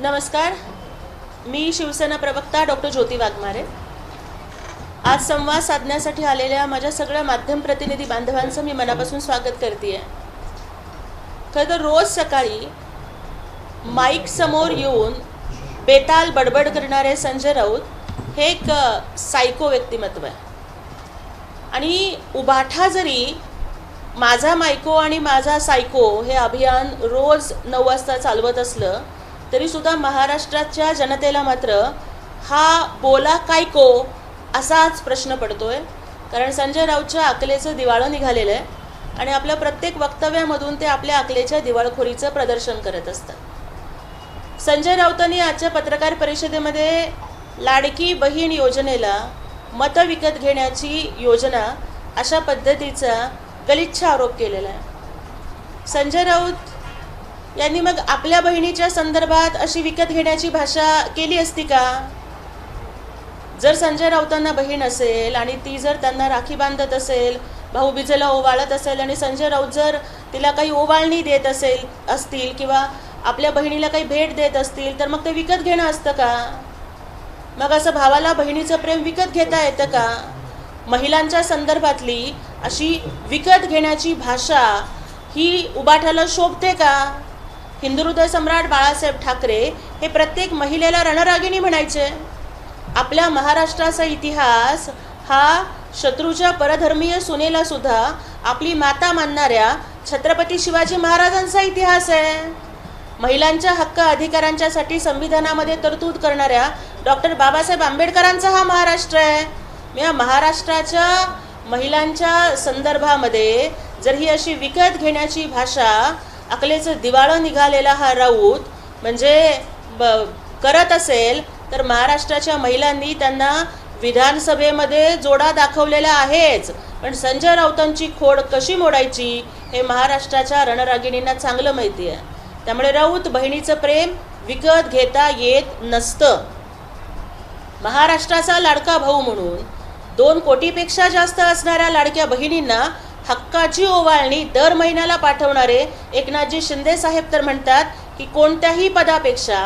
नमस्कार, मी शिवसेना प्रवक्ता डॉक्टर ज्योती वाघमारे. आज संवाद साधण्यासाठी आलेल्या माझ्या सगळ्या माध्यम प्रतिनिधी बांधवांचं मी मनापासून स्वागत करते. खरं तर रोज सकाळी माईक समोर येऊन बेताल बडबड करणारे संजय राऊत हे एक सायको व्यक्तिमत्व आहे. आणि उबाठा जरी माझा मायको आणि माझा सायको हे अभियान रोज 9 वाजता चालवत असलं तरीसुद्धा महाराष्ट्राच्या जनतेला मात्र हा बोला कायको असाच प्रश्न पडतोय. कारण संजय राऊतच्या अकलेचं दिवाळं निघालेलं आहे आणि आपल्या प्रत्येक वक्तव्यामधून ते आपल्या अकलेच्या दिवाळखोरीचं प्रदर्शन करत असतात. संजय राऊतांनी आजच्या पत्रकार परिषदेमध्ये लाडकी बहीण योजनेला मतं विकत घेण्याची योजना अशा पद्धतीचा गलिच्छ आरोप केलेला आहे. संजय राऊत यांनी मग आपल्या बहिणीच्या संदर्भात अशी विकत घेण्याची भाषा केली असती का? जर संजय राऊतांना बहीण असेल आणि ती जर त्यांना राखी बांधत असेल, भाऊबीजेला ओवाळत असेल आणि संजय राऊत जर तिला काही ओवाळणी देत असतील किंवा आपल्या बहिणीला काही भेट देत असतील तर मग ते विकत घेणं असतं का? मग असं भावाला बहिणीचं प्रेम विकत घेता येतं का? महिलांच्या संदर्भातली अशी विकत घेण्याची भाषा ही उबाठाला शोभते का? हिंदुहृदय सम्राट बाळासाहेब ठाकरे हे प्रत्येक महिलेला रणरागिणी म्हणायचे. आपल्या महाराष्ट्राचा इतिहास हा शत्रूच्या परधर्मीय सुनेला सुद्धा आपली माता मानणाऱ्या छत्रपती शिवाजी महाराजांचा इतिहास आहे. महिलांच्या हक्क अधिकारांच्यासाठी संविधानामध्ये तरतूद करणाऱ्या डॉक्टर बाबासाहेब आंबेडकरांचा हा महाराष्ट्र आहे. या महाराष्ट्राच्या महिलांच्या संदर्भामध्ये जर ही अशी विकत घेण्याची भाषा अकलेचं दिवाळं निघालेला हा राऊत म्हणजे करत असेल तर महाराष्ट्राच्या महिलांनी त्यांना विधानसभेमध्ये जोडा दाखवलेला आहेच, पण संजय राऊतांची खोड कशी मोडायची हे महाराष्ट्राच्या रणरागिणींना चांगलं माहिती आहे. त्यामुळे राऊत बहिणीचं प्रेम विकत घेता येत नसतं. महाराष्ट्राचा लाडका भाऊ म्हणून 2 कोटीपेक्षा जास्त असणाऱ्या लाडक्या बहिणींना हक्काची ओवाळणी दर महिन्याला पाठवणारे एकनाथजी शिंदे साहेब तर म्हणतात की कोणत्याही पदापेक्षा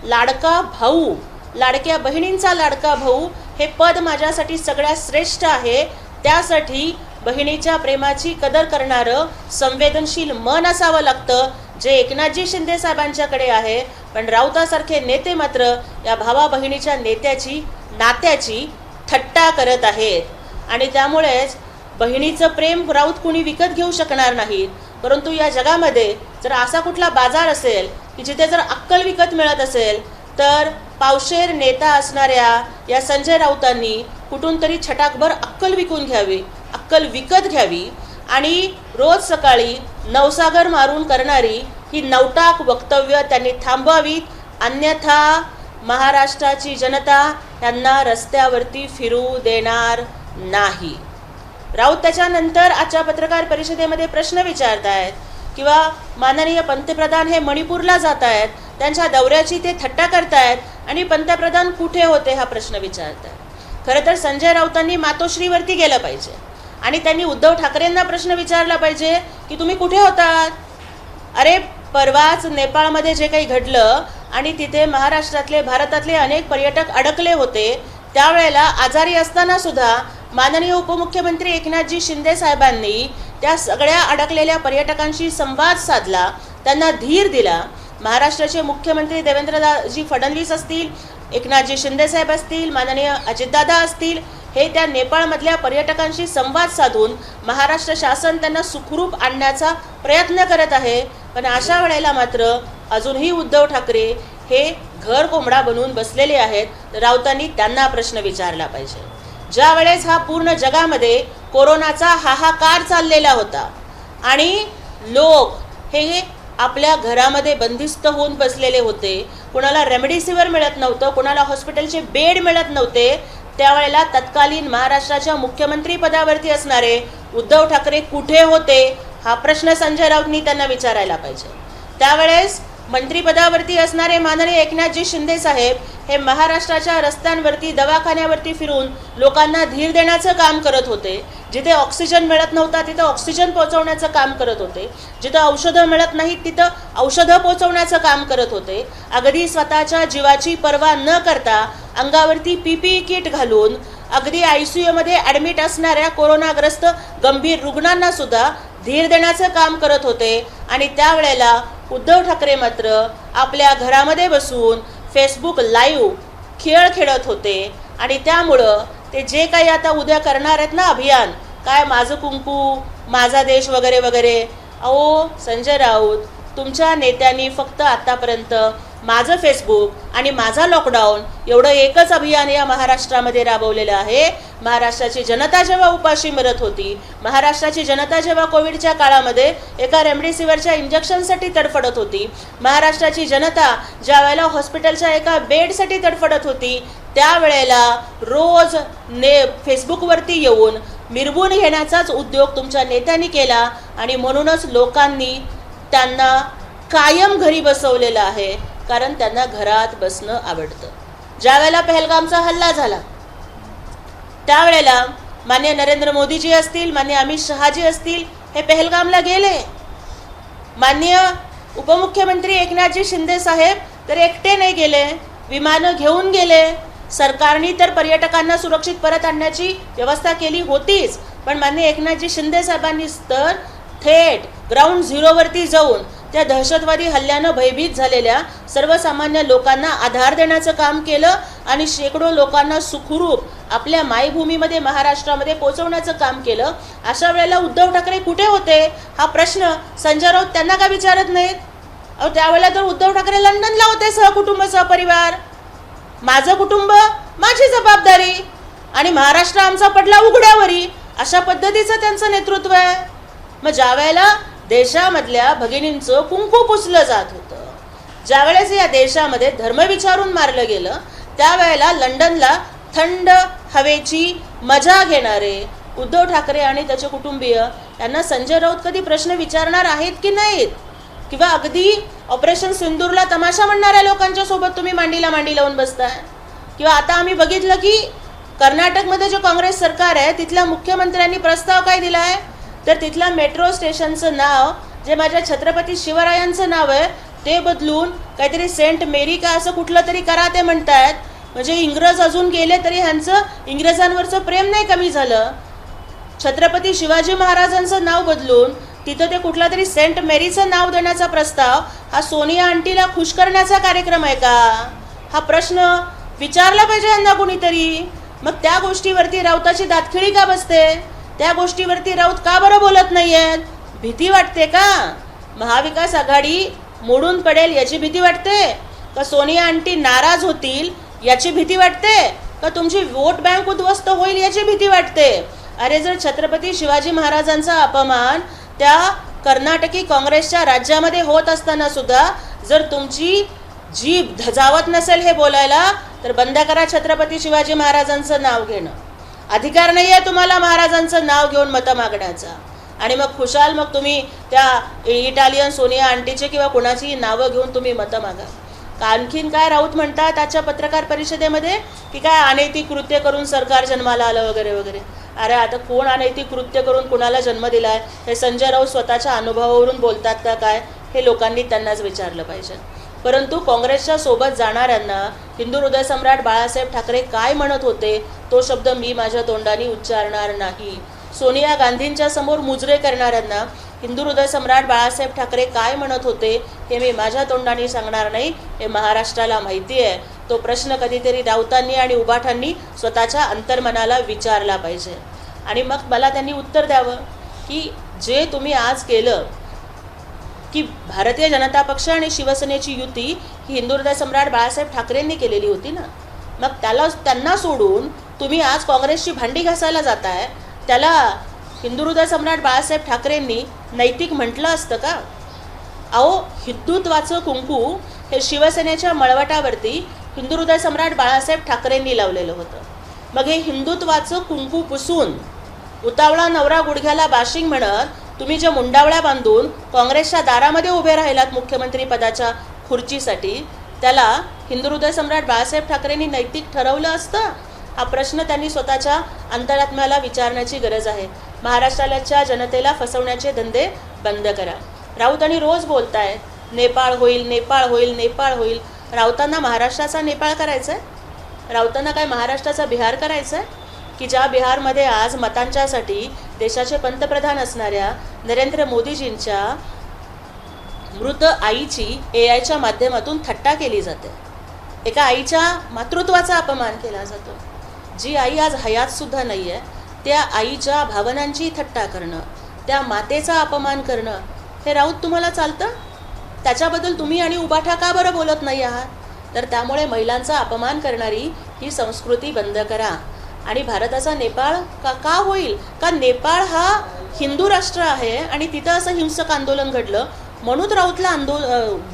लाडका भाऊ, लाडक्या बहिणींचा लाडका भाऊ हे पद माझ्यासाठी सगळ्यात श्रेष्ठ आहे. त्यासाठी बहिणीच्या प्रेमाची कदर करणारं संवेदनशील मन असावं लागतं, जे एकनाथजी शिंदे साहेबांच्याकडे आहे. पण राऊतासारखे नेते मात्र या भावा बहिणीच्या नात्याची थट्टा करत आहेत. आणि त्यामुळेच बहिणीचं प्रेम राऊत कुणी विकत घेऊ शकणार नाहीत. परंतु या जगामध्ये जर असा कुठला बाजार असेल की जिथे जर अक्कल विकत मिळत असेल तर पावशेर नेता असणाऱ्या या संजय राऊतांनी कुठून तरी छटाकभर अक्कल अक्कल विकत घ्यावी आणि रोज सकाळी नवसागर मारून करणारी ही नवटाक वक्तव्य त्यांनी थांबवावीत. अन्यथा महाराष्ट्राची जनता यांना रस्त्यावरती फिरू देणार नाही. राऊत त्याच्यानंतर आजच्या पत्रकार परिषदेमध्ये प्रश्न विचारत आहेत किंवा माननीय पंतप्रधान हे मणिपूरला जात आहेत, त्यांच्या दौऱ्याची ते थट्टा करतायत आणि पंतप्रधान कुठे होते हा प्रश्न विचारत आहेत. खरं तर संजय राऊतांनी मातोश्रीवरती गेलं पाहिजे आणि त्यांनी उद्धव ठाकरेंना प्रश्न विचारला पाहिजे की तुम्ही कुठे होतात? अरे परवाच नेपाळमध्ये जे काही घडलं आणि तिथे महाराष्ट्रातले भारतातले अनेक पर्यटक अडकले होते, त्यावेळेला आजारी असताना सुद्धा माननीय उपमुख्यमंत्री एकनाथजी शिंदे साहेबांनी त्या सगळ्या अडकलेल्या पर्यटकांशी संवाद साधला, त्यांना धीर दिला. महाराष्ट्राचे मुख्यमंत्री देवेंद्रजी फडणवीस असतील, एकनाथजी शिंदे साहेब असतील, माननीय अजितदादा असतील, हे त्या नेपाळमधल्या पर्यटकांशी संवाद साधून महाराष्ट्र शासन त्यांना सुखरूप आणण्याचा प्रयत्न करत आहे. पण अशा वेळेला मात्र अजूनही उद्धव ठाकरे हे घर कोंबडा बनवून बसलेले आहेत. राऊतांनी त्यांना प्रश्न विचारला पाहिजे. ज्या वेळेस हा पूर्ण जगामध्ये कोरोनाचा हाहाकार चाललेला होता आणि लोक हे आपल्या घरामध्ये बंदिस्त होऊन बसलेले होते, कोणाला रेमडेसिवीर मिळत नव्हतं, कोणाला हॉस्पिटलचे बेड मिळत नव्हते, त्यावेळेला तत्कालीन महाराष्ट्राच्या मुख्यमंत्री पदावरती असणारे उद्धव ठाकरे कुठे होते हा प्रश्न संजय राऊतांनी त्यांना विचारायला पाहिजे. त्यावेळेस मंत्रिपदावरती असणारे माननीय एकनाथजी शिंदे साहेब हे महाराष्ट्राच्या रस्त्यांवरती दवाखान्यावरती फिरून लोकांना धीर देण्याचं काम करत होते. जिथे ऑक्सिजन मिळत नव्हता तिथं ऑक्सिजन पोहोचवण्याचं काम करत होते, जिथं औषधं मिळत नाहीत तिथं औषधं पोहोचवण्याचं काम करत होते. अगदी स्वतःच्या जीवाची पर्वा न करता अंगावरती PPE किट घालून अगदी ICU मध्ये ॲडमिट असणाऱ्या कोरोनाग्रस्त गंभीर रुग्णांना सुद्धा धीर देण्याचं काम करत होते. आणि त्यावेळेला उद्धव ठाकरे मात्र आपल्या घरामध्ये बसून फेसबुक लाईव्ह खेळ खेळत होते. आणि त्यामुळं ते जे काही आता उद्या करणार आहेत ना अभियान, काय माझं कुंकू माझा देश वगैरे वगैरे, अहो संजय राऊत, तुमच्या नेत्यांनी फक्त आतापर्यंत माझं फेसबुक आणि माझा लॉकडाऊन एवढं एकच अभियान या महाराष्ट्रामध्ये राबवलेलं आहे. महाराष्ट्राची जनता जेव्हा उपाशी मरत होती, महाराष्ट्राची जनता जेव्हा कोविडच्या काळामध्ये एका रेमडेसिवीरच्या इंजेक्शनसाठी तडफडत होती, महाराष्ट्राची जनता ज्या वेळेला हॉस्पिटलच्या एका बेडसाठी तडफडत होती, त्यावेळेला रोज फेसबुकवरती येऊन मिरवून घेण्याचाच उद्योग तुमच्या नेत्यांनी केला. आणि म्हणूनच लोकांनी त्यांना कायम घरी बसवलेलं आहे, कारण त्यांना घरात बसणं आवडतं. ज्या वेळेला पहलगामचा हल्ला झाला त्यावेळेला माननीय नरेंद्र मोदीजी असतील, माननीय अमित शहाजी असतील, हे पहलगामला गेले. माननीय उपमुख्यमंत्री एकनाथजी शिंदे साहेब तर एकटे नाही गेले, विमानं घेऊन गेले. सरकारने तर पर्यटकांना सुरक्षित परत आणण्याची व्यवस्था केली होतीच, पण माननीय एकनाथजी शिंदे साहेबांनी तर थेट ग्राउंड झिरोवरती जाऊन त्या दहशतवादी हल्ल्यानं भयभीत झालेल्या सर्वसामान्य लोकांना आधार देण्याचं काम केलं आणि शेकडो लोकांना सुखरूप आपल्या मायभूमीमध्ये महाराष्ट्रामध्ये पोहोचवण्याचं काम केलं. अशा वेळेला उद्धव ठाकरे कुठे होते हा प्रश्न संजय राऊत त्यांना का विचारत नाहीत? अहो त्यावेळेला तर उद्धव ठाकरे लंडनला होते, सहकुटुंब सहपरिवार. माझं कुटुंब माझी जबाबदारी आणि महाराष्ट्र आमचा पडला उघड्यावरी, अशा पद्धतीचं त्यांचं नेतृत्व आहे. मग ज्या वेळेला देशामधल्या भगिनींचं कुंकू पुसलं जात होतं, ज्यावेळेस या देशामध्ये धर्म विचारून मारलं गेलं, त्यावेळेला लंडनला थंड हवेची मजा घेणारे उद्धव ठाकरे आणि त्याचे कुटुंबीय यांना संजय राऊत कधी प्रश्न विचारणार आहेत की नाहीत? किंवा अगदी ऑपरेशन सिंदूरला तमाशा म्हणणाऱ्या लोकांच्या सोबत तुम्ही मांडीला मांडी लावून बसताय. किंवा आता आम्ही बघितलं की कर्नाटकमध्ये जे काँग्रेस सरकार आहे तिथल्या मुख्यमंत्र्यांनी प्रस्ताव काय दिला आहे, तर तिथल्या मेट्रो स्टेशनचं नाव जे माझ्या छत्रपती शिवरायांचं नाव आहे ते बदलून काहीतरी सेंट मेरी का असं कुठलं तरी करा ते म्हणतायत. म्हणजे इंग्रज अजून गेले तरी ह्यांचं इंग्रजांवरचं प्रेम नाही कमी झालं. छत्रपती शिवाजी महाराजांचं नाव बदलून तिथं ते कुठला तरी सेंट मेरीचं नाव देण्याचा प्रस्ताव हा सोनिया आंटीला खुश करण्याचा कार्यक्रम आहे का? हा प्रश्न विचारला पाहिजे यांना कुणीतरी. मग त्या गोष्टीवरती राऊताची दातखिळी का बसते? त्या गोष्टीवरती राऊत का बरं बोलत नाही आहेत? भीती वाटते का? महाविकास आघाडी मोडून पडेल याची भीती वाटते का? सोनिया आंटी नाराज होतील याची भीती वाटते का? तुमची वोट बँक उद्ध्वस्त होईल याची भीती वाटते? अरे जर छत्रपती शिवाजी महाराजांचा अपमान त्या कर्नाटकी काँग्रेसच्या राज्यामध्ये होत असताना सुद्धा जर तुमची जीभ धजावत नसेल हे बोलायला, तर बंद करा छत्रपती शिवाजी महाराजांचं नाव घेणं. अधिकार नाही आहे तुम्हाला महाराजांचं नाव घेऊन मतं मागण्याचा. आणि मग खुशाल मग तुम्ही त्या इटालियन सोनिया आंटीचे किंवा कोणाची नावं घेऊन तुम्ही मतं मागा. आणखीन काय राऊत म्हणतात आजच्या पत्रकार परिषदेमध्ये की काय अनैतिक कृत्य करून सरकार जन्माला आलं वगैरे वगैरे. अरे आता कोण अनैतिक कृत्य करून कुणाला जन्म दिलाय हे संजय राऊत स्वतःच्या अनुभवावरून बोलतात का काय, हे लोकांनी त्यांनाच विचारलं पाहिजे. परंतु काँग्रेसच्या सोबत जाणाऱ्यांना हिंदू हृदय सम्राट बाळासाहेब ठाकरे काय म्हणत होते तो शब्द मी माझ्या तोंडाने उच्चारणार नाही. सोनिया गांधींच्या समोर मुजरे करणाऱ्यांना हिंदू हृदय सम्राट बाळासाहेब ठाकरे काय म्हणत होते हे मी माझ्या तोंडाने सांगणार नाही. हे महाराष्ट्राला माहिती आहे. तो प्रश्न कधीतरी राऊतांनी आणि उबाठांनी स्वतःच्या अंतर्मनाला विचारला पाहिजे. आणि मग मला त्यांनी उत्तर द्यावं की जे तुम्ही आज केलं की भारतीय जनता पक्ष आणि शिवसेनेची युती ही हिंदू हृदय सम्राट बाळासाहेब ठाकरेंनी केलेली होती ना, मग त्यांना सोडून तुम्ही आज काँग्रेसची भांडी घासायला जाताय. त्याला हिंदू हृदय सम्राट बाळासाहेब ठाकरेंनी नैतिक म्हटलं असतं का? अहो हिंदुत्वाचं कुंकू हे शिवसेनेच्या मळवटावरती हिंदू हृदय सम्राट बाळासाहेब ठाकरेंनी लावलेलं होतं. मग हे हिंदुत्वाचं कुंकू पुसून उतावळा नवरा गुडघ्याला बाशिंग म्हणत तुम्ही जे मुंडावळ्या बांधून काँग्रेसच्या दारामध्ये उभे राहिलात मुख्यमंत्री पदाच्या खुर्चीसाठी, त्याला हिंदू हृदय सम्राट बाळासाहेब ठाकरेंनी नैतिक ठरवलं असतं? हा प्रश्न त्यांनी स्वतःच्या अंतरात्म्याला विचारण्याची गरज आहे. महाराष्ट्राच्या जनतेला फसवण्याचे धंदे बंद करा. राऊत आणि रोज बोलतायत नेपाळ होईल, नेपाळ होईल, नेपाळ होईल. राऊतांना महाराष्ट्राचा नेपाळ करायचा आहे? राऊतांना काय महाराष्ट्राचा बिहार करायचा आहे? की ज्या बिहारमध्ये आज मतांच्यासाठी देशाचे पंतप्रधान असणाऱ्या नरेंद्र मोदीजींच्या मृत आईची AIच्या माध्यमातून थट्टा केली जाते. एका आईच्या मातृत्वाचा अपमान केला जातो. जी आई आज हयातसुद्धा नाही आहे, त्या आईच्या भावनांची थट्टा करणं, त्या मातेचा अपमान करणं, हे राऊत तुम्हाला चालतं? त्याच्याबद्दल तुम्ही आणि उबाठा का बरं बोलत नाही आहात? तर त्यामुळे महिलांचा अपमान करणारी ही संस्कृती बंद करा. आणि भारताचा नेपाळ का होईल? का नेपाळ हा हिंदू राष्ट्र आहे आणि तिथं असं हिंसक आंदोलन घडलं म्हणून राऊतला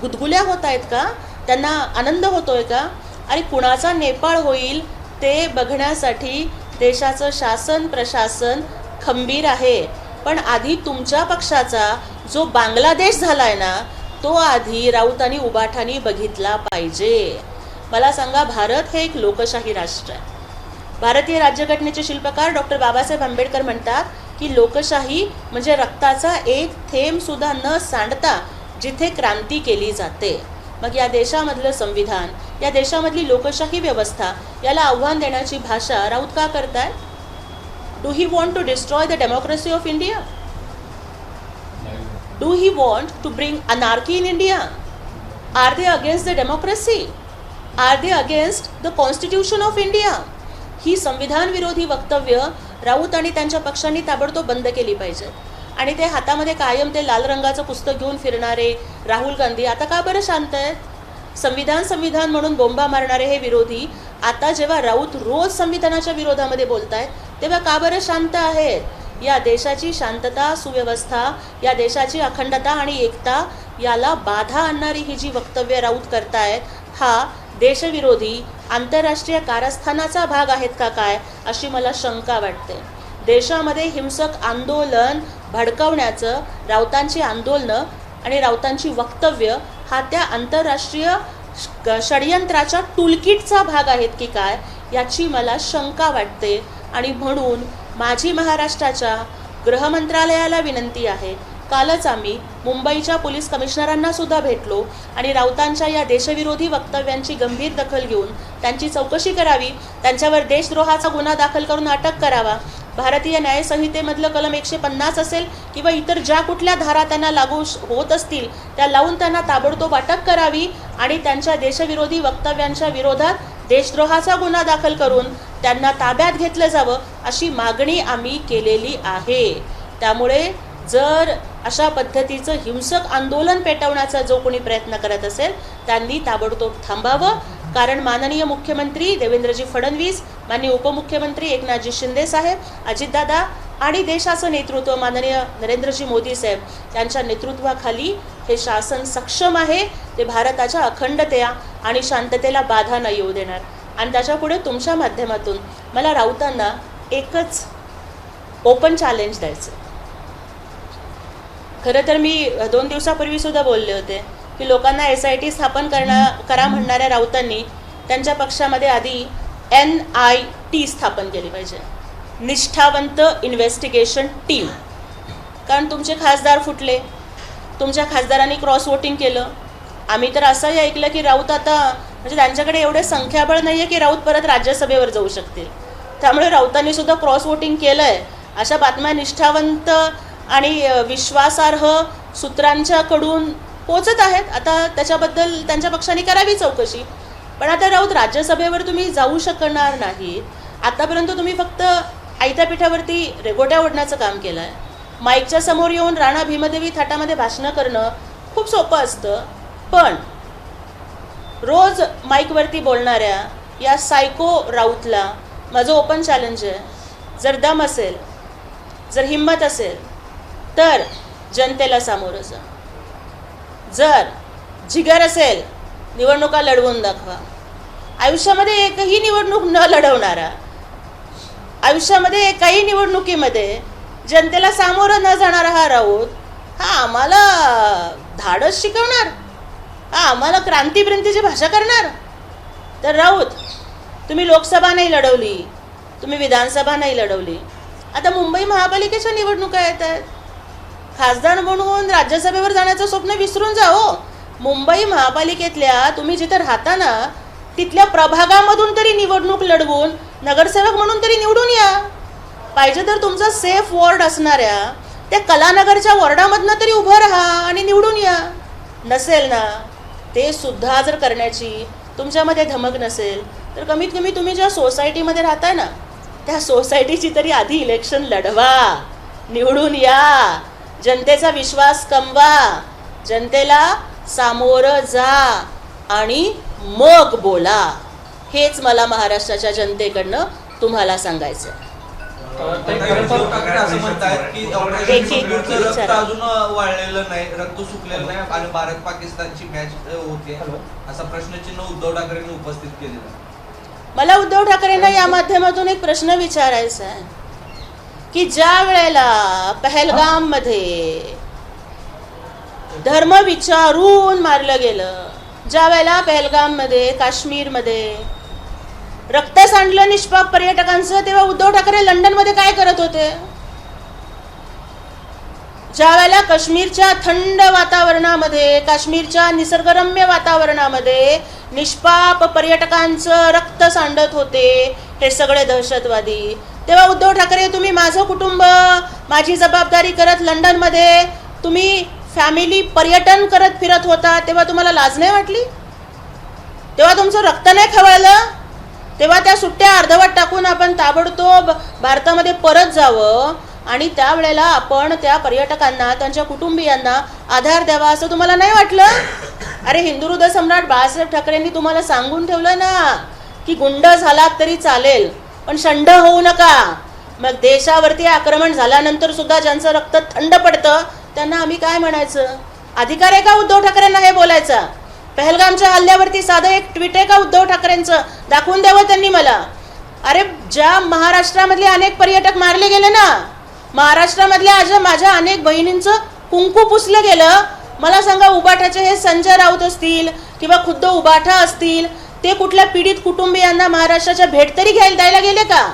गुदगुल्या होत आहेत का? त्यांना आनंद होतोय का? आणि कुणाचा नेपाळ होईल ते बघण्यासाठी देशाचं शासन प्रशासन खंबीर आहे. पण आधी तुमच्या पक्षाचा जो बांगलादेश झालाय ना, तो आधी राऊतांनी उबाठानी बघितला पाहिजे. मला सांगा, भारत हे एक लोकशाही राष्ट्र आहे. भारतीय राज्यघटनेचे शिल्पकार डॉक्टर बाबासाहेब आंबेडकर म्हणतात की लोकशाही म्हणजे रक्ताचा एक थेंब सुद्धा न सांडता जिथे क्रांती केली जाते. मग या देशामधलं संविधान, या देशामधली लोकशाही व्यवस्था याला आव्हान देण्याची भाषा राऊत का करताय? Do he want to destroy the democracy of India? Do he want to bring anarchy in India? Are they against the democracy? Are they against the constitution of India? ही संविधान विरोधी वक्तव्य राऊत आणि त्यांच्या पक्षांनी ताबडतोब बंद केली पाहिजे. आणि ते हातामध्ये कायम ते लाल रंगाचं पुस्तक घेऊन फिरणारे राहुल गांधी आता का बरं शांत आहेत? संविधान म्हणून बोंबा मारणारे हे विरोधी आता जेव्हा राऊत रोज संविधानाच्या विरोधामध्ये बोलतायत तेव्हा का बरं शांत आहेत? या देशाची शांतता, सुव्यवस्था, या देशाची अखंडता आणि एकता याला बाधा आणणारी ही जी वक्तव्य राऊत करतायत, हा देशविरोधी आंतरराष्ट्रीय कारस्थानाचा भाग आहेत का काय, अशी मला शंका वाटते. देशामध्ये हिंसक आंदोलन भडकवण्याचं राऊतांची आंदोलनं आणि राऊतांची वक्तव्य हा त्या आंतरराष्ट्रीय षडयंत्राच्या टूलकिटचा भाग आहेत की काय, याची मला शंका वाटते. आणि म्हणून माझी महाराष्ट्राच्या गृहमंत्रालयाला विनंती आहे. कालच आम्ही मुंबईच्या पोलीस कमिशनरांना सुद्धा भेटलो आणि राऊतांच्या या देशविरोधी वक्तव्यांची गंभीर दखल घेऊन त्यांची चौकशी करावी, त्यांच्यावर देशद्रोहाचा गुन्हा दाखल करून अटक करावा. भारतीय न्यायसंहितेमधलं कलम 150 असेल किंवा इतर ज्या कुठल्या धारा त्यांना लागू होत असतील त्या लावून त्यांना ताबडतोब अटक करावी आणि त्यांच्या देशविरोधी वक्तव्यांच्या विरोधात देशद्रोहाचा गुन्हा दाखल करून त्यांना ताब्यात घेतलं जावं, अशी मागणी आम्ही केलेली आहे. त्यामुळे जर अशा पद्धतीचं हिंसक आंदोलन पेटवण्याचा जो कोणी प्रयत्न करत असेल त्यांनी ताबडतोब थांबावं. कारण माननीय मुख्यमंत्री देवेंद्रजी फडणवीस, माननीय उपमुख्यमंत्री एकनाथजी शिंदे साहेब, अजितदादा आणि देशाचं नेतृत्व माननीय नरेंद्रजी मोदी साहेब यांच्या नेतृत्वाखाली हे शासन सक्षम आहे. ते भारताच्या अखंडतेला आणि शांततेला बाधा न येऊ देणार. आणि त्याच्यापुढे तुमच्या माध्यमातून मला राऊतांना एकच ओपन चॅलेंज द्यायचं. खरं तर मी 2 दिवसापूर्वी सुद्धा बोलले होते की लोकांना SIT स्थापन करा म्हणणाऱ्या राऊतांनी त्यांच्या पक्षामध्ये आधी NIT स्थापन केली पाहिजे, निष्ठावंत इन्व्हेस्टिगेशन टीम. कारण तुमचे खासदार फुटले, तुमच्या खासदारांनी क्रॉस वोटिंग केलं. आम्ही तर असंही ऐकलं की राऊत आता म्हणजे त्यांच्याकडे एवढे संख्याबळ नाही आहे की राऊत परत राज्यसभेवर जाऊ शकतील. त्यामुळे राऊतांनी सुद्धा क्रॉस वोटिंग केलं आहे. अशा बातम्या निष्ठावंत आणि विश्वासार्ह सूत्रांच्याकडून पोचत आहेत. आता त्याच्याबद्दल त्यांच्या पक्षाने करावी चौकशी. पण आता राऊत राज्यसभेवर तुम्ही जाऊ शकणार नाहीत. आतापर्यंत तुम्ही फक्त आयत्या पिठावरती रेघोट्या ओढण्याचं काम केलं आहे. माईकच्या समोर येऊन राणा भीमदेवी थाटामध्ये भाषणं करणं खूप सोपं असतं. पण रोज माईकवरती बोलणाऱ्या या सायको राऊतला माझं ओपन चॅलेंज आहे. जर दम असेल, जर हिंमत असेल तर जनतेला सामोरं जा. जर जिगर असेल निवडणुका लढवून दाखवा. आयुष्यामध्ये एकही निवडणूक न लढवणारा, आयुष्यामध्ये एकाही निवडणुकीमध्ये जनतेला सामोरं न जाणारा हा राऊत हा आम्हाला धाडस शिकवणार, हा आम्हाला क्रांतीची भाषा करणार. तर राऊत, तुम्ही लोकसभा नाही लढवली, तुम्ही विधानसभा नाही लढवली, आता मुंबई महापालिकेच्या निवडणुका येत आहेत. खासदार म्हणून राज्यसभेवर जाण्याचं स्वप्न विसरून जा हो. मुंबई महापालिकेतल्या तुम्ही जिथे राहता ना तिथल्या प्रभागामधून तरी निवडणूक लढवून नगरसेवक म्हणून तरी निवडून या. पाहिजे तर तुमचा सेफ वॉर्ड असणाऱ्या त्या कलानगरच्या वॉर्डामधनं तरी उभं राहा आणि निवडून या. नसेल ना ते सुद्धा जर करण्याची तुमच्यामध्ये धमक नसेल तर कमीत कमी तुम्ही ज्या सोसायटीमध्ये राहताय ना त्या सोसायटीची तरी आधी इलेक्शन लढवा, निवडून या, जनतेचा विश्वास कमवा, जनतेला सामोरं जा आणि मग बोला. हेच मला महाराष्ट्राच्या जनतेकडनं तुम्हाला सांगायचं. असं म्हणतायत की रक्त अजून वाळलेलं नाही, रक्त सुकलेलं नाही आणि भारत पाकिस्तानची मॅच होते असा प्रश्नचिन्ह उद्धव ठाकरेंनी उपस्थित केलेला. मला उद्धव ठाकरेंना या माध्यमातून एक प्रश्न विचारायचा आहे की ज्या वेळेला पहलगाम मध्ये धर्म विचारून मारलं गेलं, ज्या वेळेला पहलगाम मध्ये काश्मीरमध्ये रक्त सांडलं निष्पाप पर्यटकांचं, तेव्हा उद्धव ठाकरे लंडनमध्ये काय करत होते? ज्या वेळेला काश्मीरच्या थंड वातावरणामध्ये, काश्मीरच्या निसर्गरम्य वातावरणामध्ये निष्पाप पर्यटकांचं रक्त सांडत होते हे सगळे दहशतवादी, तेव्हा उद्धव ठाकरे तुम्ही माझं कुटुंब माझी जबाबदारी करत लंडनमध्ये तुम्ही फॅमिली पर्यटन करत फिरत होता, तेव्हा तुम्हाला लाज नाही वाटली? तेव्हा तुमचं रक्त नाही खवळलं? तेव्हा त्या सुट्ट्या अर्धवट टाकून आपण ताबडतोब भारतामध्ये परत जावं आणि त्यावेळेला आपण त्या पर्यटकांना त्यांच्या कुटुंबियांना आधार द्यावा असं तुम्हाला नाही वाटलं? अरे हिंदुहृदय सम्राट बाळासाहेब ठाकरेंनी तुम्हाला सांगून ठेवलं ना की गुंड झालात तरी चालेल पण शंड होऊ नका. मग देशावरती आक्रमण झाल्यानंतर सुद्धा ज्यांचं रक्त थंड पडतं त्यांना आम्ही काय म्हणायचं? अधिकार आहे का उद्धव ठाकरेंना हे बोलायचा? पहलगामच्या हल्ल्यावरती साधं एक ट्विट आहे का उद्धव ठाकरेंचं? दाखवून द्यावं त्यांनी मला. अरे ज्या महाराष्ट्रामधले अनेक पर्यटक मारले गेले ना, महाराष्ट्रामधल्या आज माझ्या अनेक बहिणींचं कुंकू पुसलं गेलं, मला सांगा उबाठाचे हे संजय राऊत असतील किंवा खुद्द उबाठा असतील ते कुठल्या पीडित कुटुंबियांना महाराष्ट्राच्या भेट तरी द्यायला गेले का?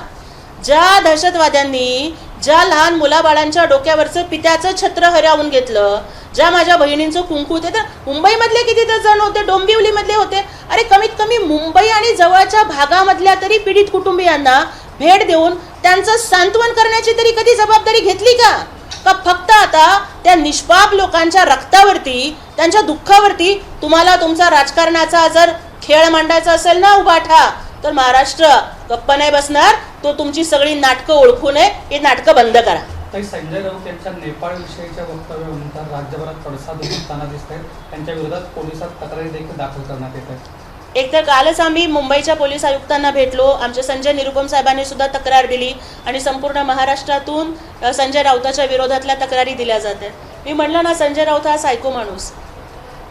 ज्या दहशतवाद्यांनी ज्या लहान मुलाबाळांच्या डोक्यावरचं पित्याचं छत्र हरवून घेतलं, ज्या माझ्या बहिणींचं कुंकू होते, तर मुंबईमधले किती जण होते, डोंबिवलीमधले होते. अरे कमीत कमी मुंबई आणि जवळच्या भागामधल्या तरी पीडित कुटुंबियांना भेट देऊन त्यांचं सांत्वन करण्याची तरी कधी जबाबदारी घेतली का? का फक्त आता त्या निष्पाप लोकांच्या रक्तावरती त्यांच्या दुःखावरती तुम्हाला तुमचा राजकारणाचा जर खेळ मांडायचा असेल ना उबाठा, तर महाराष्ट्र गप्प नाही बसणार. तो तुमची सगळी नाटकं ओळखू नये, हे नाटकं बंद करा. संजय राऊत यांच्या नेपाळ विषयीच्या वक्तव्यानंतर राज्यभरात पडसाद होताना दिसत आहेत. त्यांच्या विरोधात पोलिसात तक्रारी देखील दाखल करण्यात येत आहेत. एक तर कालच आम्ही मुंबईच्या पोलीस आयुक्तांना भेटलो, आमचे संजय निरुपम साहेबांनी सुद्धा तक्रार दिली आणि संपूर्ण महाराष्ट्रातून संजय राऊताच्या विरोधातल्या तक्रारी दिल्या जातात. मी म्हटलं ना, संजय राऊत हा सायको माणूस,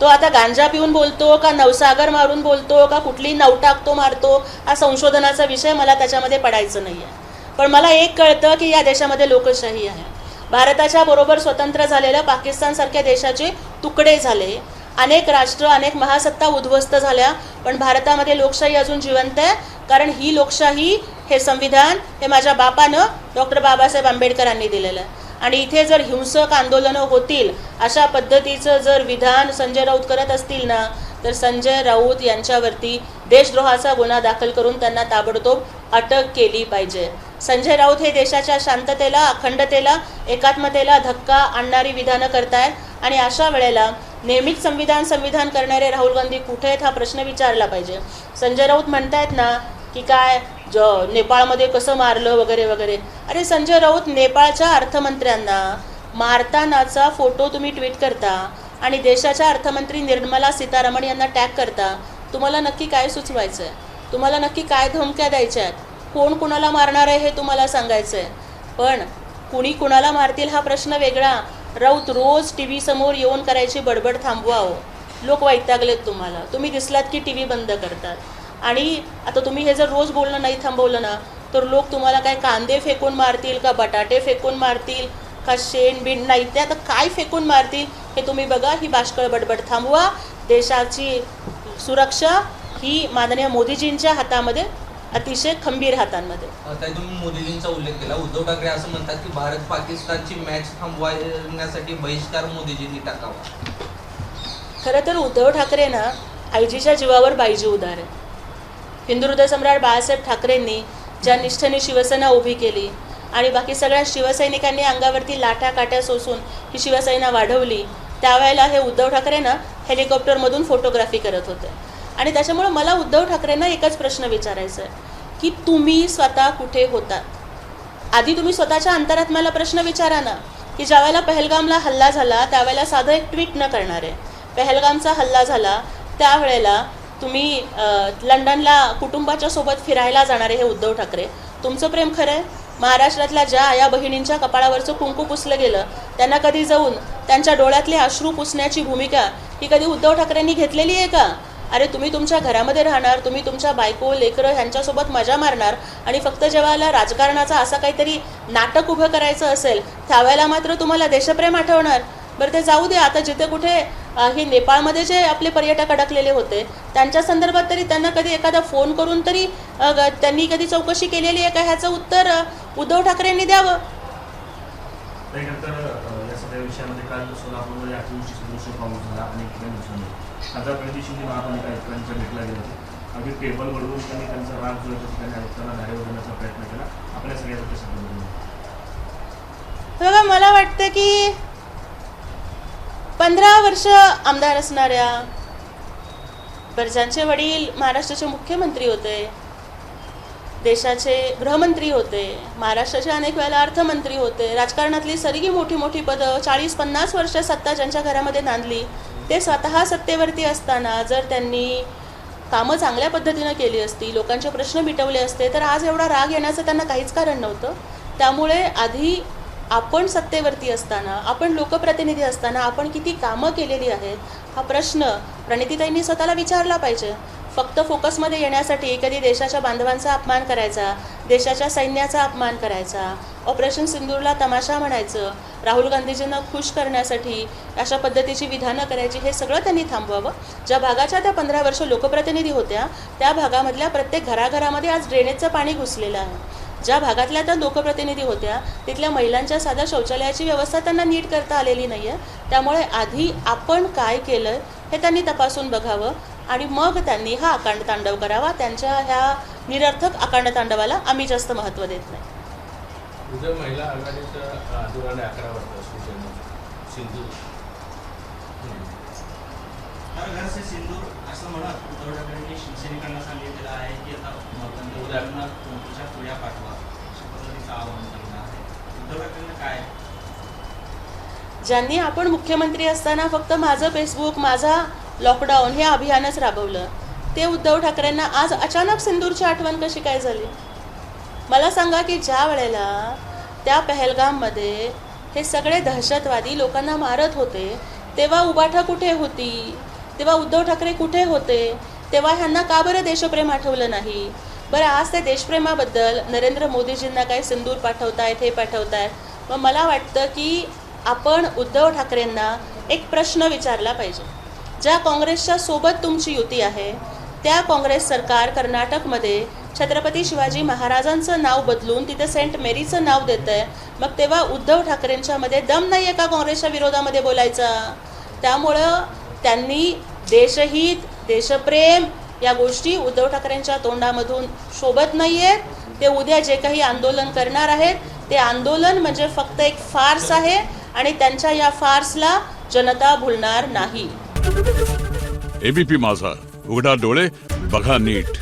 तो आता गांजा पिऊन बोलतो का नवसागर मारून बोलतो का कुठली नवटाक तो मारतो, हा संशोधनाचा विषय, मला त्याच्यामध्ये पडायचं नाही आहे. पण मला एक कळतं की या देशामध्ये लोकशाही आहे. भारताच्या बरोबर स्वतंत्र झालेल्या पाकिस्तानसारख्या देशाचे तुकडे झाले, अनेक राष्ट्र अनेक महासत्ता उद्ध्वस्त झाल्या, पण भारतामध्ये लोकशाही अजून जिवंत आहे. कारण ही लोकशाही, हे संविधान हे माझ्या बापानं डॉक्टर बाबासाहेब आंबेडकरांनी दिलेलं आहे. आणि इथे जर हिंसक आंदोलनं होतील अशा पद्धतीचं जर विधान संजय राऊत करत असतील ना, तर संजय राऊत यांच्यावरती देशद्रोहाचा गुन्हा दाखल करून त्यांना ताबडतोब अटक केली पाहिजे. संजय राऊत हे देशाच्या शांततेला, अखंडतेला, एकात्मतेला धक्का आणणारी विधानं करतायत आणि अशा वेळेला नेहमीच संविधान करणारे राहुल गांधी कुठे आहेत हा प्रश्न विचारला पाहिजे. संजय राऊत म्हणतायत ना की काय नेपाळमध्ये कसं मारलं वगैरे वगैरे. अरे संजय राऊत नेपाळच्या अर्थमंत्र्यांना मारतानाचा फोटो तुम्ही ट्विट करता आणि देशाच्या अर्थमंत्री निर्मला सीतारामन यांना टॅग करता. तुम्हाला नक्की काय सुचवायचं आहे? तुम्हाला नक्की काय धमक्या द्यायच्या आहेत? कोण कुणाला मारणार आहे हे तुम्हाला सांगायचं आहे. पण कुणी कुणाला मारतील हा प्रश्न वेगळा. राऊत रोज टी व्ही समोर येऊन करायची बडबड थांबवा हो. लोक वैतागलेत तुम्हाला. तुम्ही दिसलात की टी व्ही बंद करतात. आणि आता तुम्ही हे जर रोज बोलणं नाही थांबवलं ना, तर लोक तुम्हाला काय कांदे फेकून मारतील का बटाटे फेकून मारतील का शेण बिण नाही ते आता काय फेकून मारतील हे तुम्ही बघा. ही बाष्कळ बडबड थांबवा. देशाची सुरक्षा ही माननीय मोदीजींच्या हातामध्ये अतिशय खंबीर हातांमध्ये. आता तुम्ही मोदीजींचा उल्लेख केला. उद्धव ठाकरे असं म्हणतात की भारत पाकिस्तानची मॅच थांबवण्यासाठी बहिष्कार मोदीजींनी टाकावा. खरं तर उद्धव ठाकरे ना आईजीच्या जीवावर बाईजी उदार आहे. हिंदू हृदय सम्राट बाळासाहेब ठाकरेंनी ज्या निष्ठेने शिवसेना उभी केली आणि बाकी सगळ्या शिवसैनिकांनी अंगावरती लाठा काट्या सोसून ही शिवसेना वाढवली, त्यावेळेला हे उद्धव ठाकरे ना हेलिकॉप्टरमधून फोटोग्राफी करत होते. आणि त्याच्यामुळं मला उद्धव ठाकरेंना एकच प्रश्न विचारायचा आहे की तुम्ही स्वतः कुठे होतात. आधी तुम्ही स्वतःच्या अंतरात्म्याला प्रश्न विचारा ना की ज्यावेळेला पहलगामला हल्ला झाला त्यावेळेला साधं एक ट्विट न करणारे, पहलगामचा हल्ला झाला त्यावेळेला तुम्ही लंडनला कुटुंबाच्या सोबत फिरायला जाणारे हे उद्धव ठाकरे, तुमचं प्रेम खरं आहे? महाराष्ट्रातल्या ज्या आया बहिणींच्या कपाळावरचं कुंकू पुसलं गेलं त्यांना कधी जाऊन त्यांच्या डोळ्यातले अश्रू पुसण्याची भूमिका ही कधी उद्धव ठाकरेंनी घेतलेली आहे का? अरे तुम्ही तुमच्या घरामध्ये राहणार, तुम्ही तुमच्या बायको लेकरं ह्यांच्यासोबत मजा मारणार आणि फक्त जेव्हा राजकारणाचा असं काहीतरी नाटक उभं करायचं असेल त्यावेळेला मात्र तुम्हाला देशप्रेम आठवणार. बरं ते जाऊ दे. आता जिथे कुठे हे नेपाळमध्ये जे आपले पर्यटक अडकलेले होते त्यांच्या संदर्भात तरी त्यांना कधी एखादा फोन करून तरी त्यांनी कधी चौकशी केलेली आहे का ह्याचं उत्तर उद्धव ठाकरेंनी द्यावं. या सगळ्या विषयामध्ये काल सोलापूरमध्ये अतिवृष्टी सदृश्य पाऊस झाला आणि आता प्रणिती शिंदे महापालिका आयुक्तांच्या भेटला गेला होता. अगदी टेबल वळवून त्यांनी त्यांचा राग जो आहे ठिकाणी आयुक्तांना धारेवर देण्याचा प्रयत्न केला. आपल्या सगळ्यासाठी सांगितलं बघा, मला वाटतं की 15 वर्ष आमदार असणाऱ्या, ज्यांचे वडील महाराष्ट्राचे मुख्यमंत्री होते, देशाचे गृहमंत्री होते, महाराष्ट्राचे अनेक वेळेला अर्थमंत्री होते, राजकारणातली सगळी मोठी मोठी पदं 40-50 वर्ष सत्ता ज्यांच्या घरामध्ये नांदली, ते स्वतः सत्तेवरती असताना जर त्यांनी कामं चांगल्या पद्धतीनं केली असती, लोकांचे प्रश्न मिटवले असते तर आज एवढा राग येण्याचं त्यांना काहीच कारण नव्हतं. त्यामुळे आधी आपण सत्तेवरती असताना, आपण लोकप्रतिनिधी असताना आपण किती कामं केलेली आहेत हा प्रश्न प्रणितीताईंनी स्वतःला विचारला पाहिजे. फक्त फोकसमध्ये येण्यासाठी कधी देशाच्या बांधवांचा अपमान करायचा, देशाच्या सैन्याचा अपमान करायचा, ऑपरेशन सिंदूरला तमाशा म्हणायचं, राहुल गांधीजींना खुश करण्यासाठी अशा पद्धतीची विधानं करायची, हे सगळं त्यांनी थांबवावं. ज्या भागाच्या त्या 15 वर्ष लोकप्रतिनिधी होत्या त्या भागामधल्या प्रत्येक घराघरामध्ये आज ड्रेनेजचं पाणी घुसलेलं आहे. ज्या भागातल्या त्या लोकप्रतिनिधी होत्या तिथल्या महिलांच्या साध्या शौचालयाची व्यवस्था त्यांना नीट करता आलेली नाही आहे. त्यामुळे आधी आपण काय केलं हे त्यांनी तपासून बघावं आणि मग त्यांनी हा अकांड तांडव करावा. त्यांच्या ह्या निरर्थक अकांड तांडवाला आम्ही जास्त महत्त्व देत नाही. उद्या महिला आघाडीच्या धोरणे 11 वाजता सिंधू घर से सिंदूर असं म्हणत उद्धव ठाकरेंनी शिवसैनिकांना सांगितलेलं आहे की आता उद्याना कोणत्याच्या पुढ्या पाठवा अशा पद्धतीचं आवाहन केलं आहे. उद्धव ठाकरेंना काय, ज्यांनी आपण मुख्यमंत्री असताना फक्त माझं फेसबुक, माझा लॉकडाऊन हे अभियानच राबवलं, ते उद्धव ठाकरेंना आज अचानक सिंदूरची आठवण कशी काय झाली? मला सांगा की ज्या वेळेला त्या पहलगाममध्ये हे सगळे दहशतवादी लोकांना मारत होते तेव्हा उबाठा कुठे होती? तेव्हा उद्धव ठाकरे कुठे होते? तेव्हा ह्यांना का बरं देशप्रेम आठवलं नाही? बरं आज त्या देशप्रेमाबद्दल नरेंद्र मोदीजींना काय सिंदूर पाठवतायत, हे पाठवतायत. मग मला वाटतं की आपण उद्धव ठाकरेंना एक प्रश्न विचारला पाहिजे. ज्या काँग्रेसच्या सोबत तुमची युती आहे त्या काँग्रेस सरकार कर्नाटकमध्ये छत्रपती शिवाजी महाराजांचं नाव बदलून तिथे सेंट मेरीचं नाव देतं आहे. मग तेव्हा उद्धव ठाकरेंच्यामध्ये दम नाही आहे का काँग्रेसच्या विरोधामध्ये बोलायचा? त्यामुळं त्यांनी देशहित, देशप्रेम या गोष्टी उद्धव ठाकरेंच्या तोंडामधून शोभत नाही आहेत. ते उद्या जे काही आंदोलन करणार आहेत ते आंदोलन म्हणजे फक्त एक फार्स आहे आणि त्यांच्या या फार्सला जनता भुलणार नाही. एबीपी माझा, उघडा डोळे बघा नीट.